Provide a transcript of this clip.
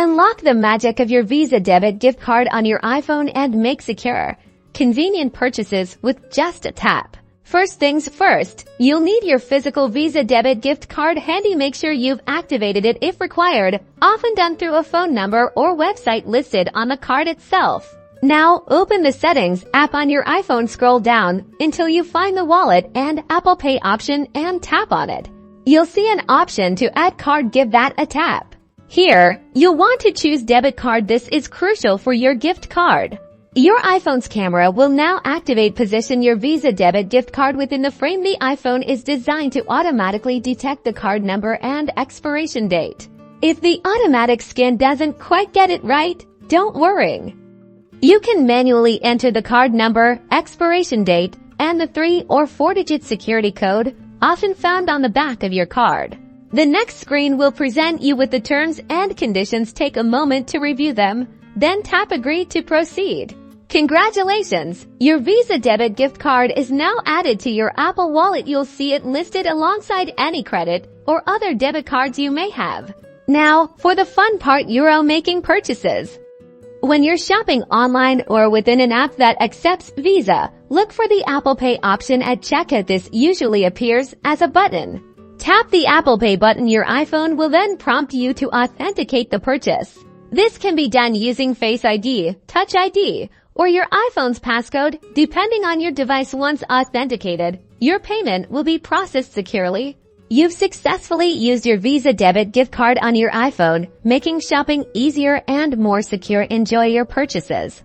Unlock the magic of your Visa debit gift card on your iPhone and make secure, convenient purchases with just a tap. First things first, you'll need your physical Visa debit gift card handy. Make sure you've activated it if required, often done through a phone number or website listed on the card itself. Now, open the Settings app on your iPhone, scroll down until you find the Wallet and Apple Pay option and tap on it. You'll see an option to add card. Give that a tap. Here, you'll want to choose Debit Card. This is crucial for your gift card. Your iPhone's camera will now activate. Position your Visa debit gift card within the frame. The iPhone is designed to automatically detect the card number and expiration date. If the automatic scan doesn't quite get it right, don't worry. You can manually enter the card number, expiration date, and the 3 or 4-digit security code, often found on the back of your card. The next screen will present you with the terms and conditions. Take a moment to review them, then tap Agree to proceed. Congratulations! Your Visa debit gift card is now added to your Apple Wallet. You'll see it listed alongside any credit or other debit cards you may have. Now, for the fun part, Euro making purchases. When you're shopping online or within an app that accepts Visa, look for the Apple Pay option at checkout. This usually appears as a button. Tap the Apple Pay button. Your iPhone will then prompt you to authenticate the purchase. This can be done using Face ID, Touch ID, or your iPhone's passcode, depending on your device. Once authenticated, your payment will be processed securely. You've successfully used your Visa debit gift card on your iPhone, making shopping easier and more secure. Enjoy your purchases.